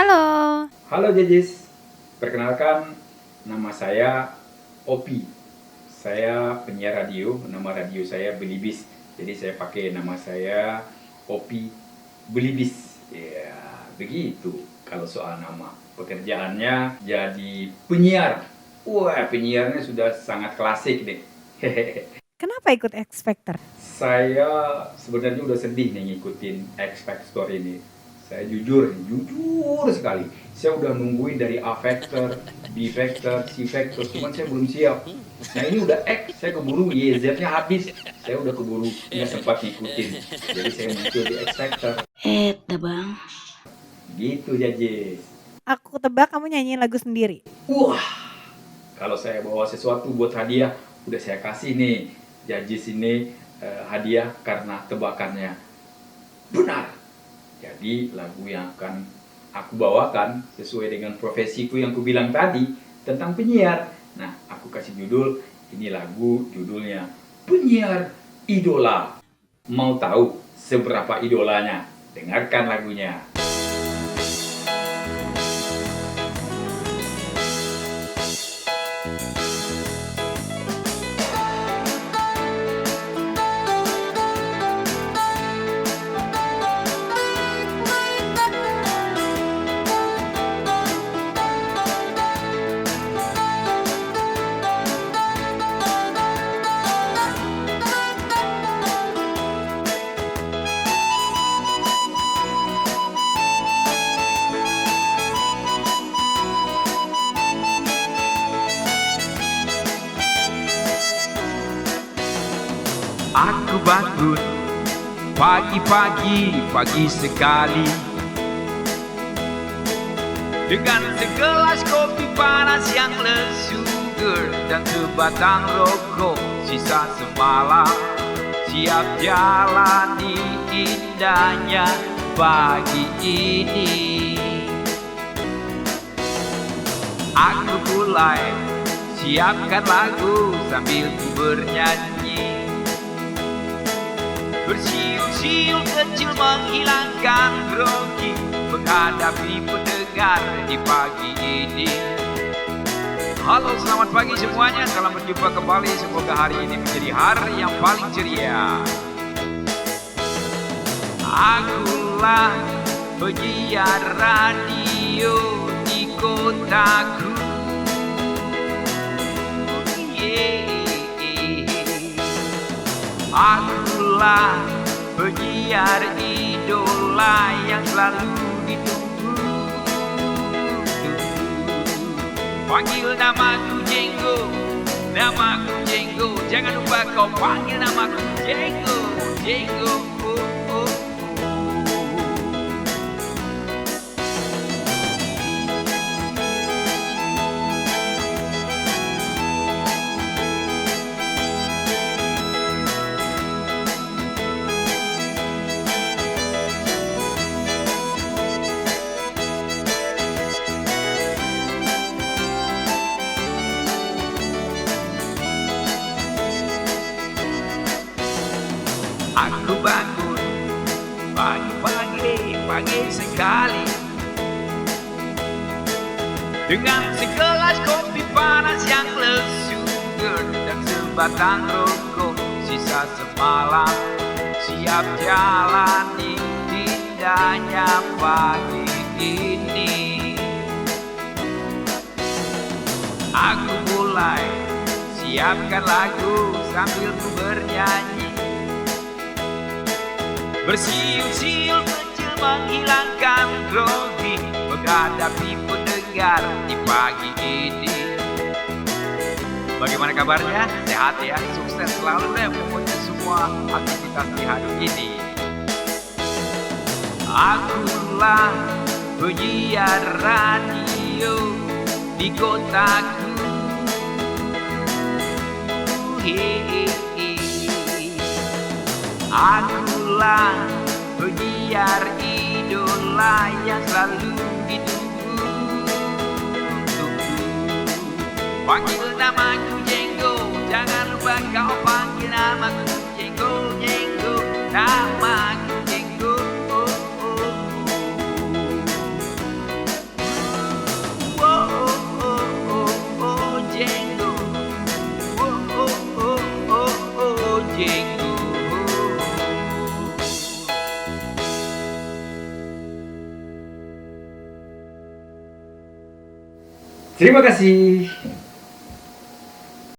Halo. Halo Jejis, perkenalkan nama saya Opi. Saya penyiar radio, nama radio saya Belibis. Jadi saya pakai nama saya Opi Belibis. Ya, begitu kalau soal nama. Pekerjaannya jadi penyiar. Wah, penyiarnya sudah sangat klasik deh. Kenapa ikut X Factor? Saya sebenarnya udah sedih nih ngikutin X Factor ini. Saya jujur sekali. Saya udah nungguin dari A Factor, B Factor, C Factor, cuman saya belum siap. Nah ini udah X, saya keburu Y, Z-nya habis. Saya udah keburu, nggak sempat ngikutin. Jadi saya muncul di X Factor. Bang. Gitu ya, Jis. Aku tebak kamu nyanyiin lagu sendiri. Wah, kalau saya bawa sesuatu buat hadiah, udah saya kasih nih. Jajis ini hadiah karena tebakannya benar. Jadi lagu yang akan aku bawakan sesuai dengan profesiku yang aku bilang tadi tentang penyiar. Nah, aku kasih judul, ini lagu judulnya Penyiar Idola. Mau tahu seberapa idolanya? Dengarkan lagunya. Aku bangun pagi sekali dengan segelas kopi panas yang segar dan sebatang rokok sisa semalam, siap jalani indahnya pagi ini. Aku mulai siapkan lagu sambil ku bernyanyi, bersiul-siul kecil menghilangkan grogi, menghadapi pendengar di pagi ini. Halo, selamat pagi semuanya, salam berjumpa kembali. Semoga hari ini menjadi hari yang paling ceria. Akulah penyiar radio di kotaku. Akulah penyiar idola yang selalu ditunggu. Panggil namaku Jenggo, namaku Jenggo. Jangan lupa kau panggil namaku Jenggo, Jenggo. Oh, oh. Aku bangun pagi sekali dengan segelas kopi panas yang segar dan sebatang rokok sisa semalam, siap jalani indahnya pagi ini. Aku mulai siapkan lagu sambil ku bernyanyi, bersiul-siul kecil menghilangkan grogi, menghadapi pendengar di pagi ini. Bagaimana kabarnya? Sehat ya? Sukses selalu deh pokoknya semua aktivitas di hari ini. Akulah penyiar radio di kotaku. Akulah penyiar idola yang selalu ditunggu. Panggil namaku Jenggo, jangan lupa kau panggil namaku Jenggo, Jenggo, namaku Jenggo. Oh, oh. Terima kasih.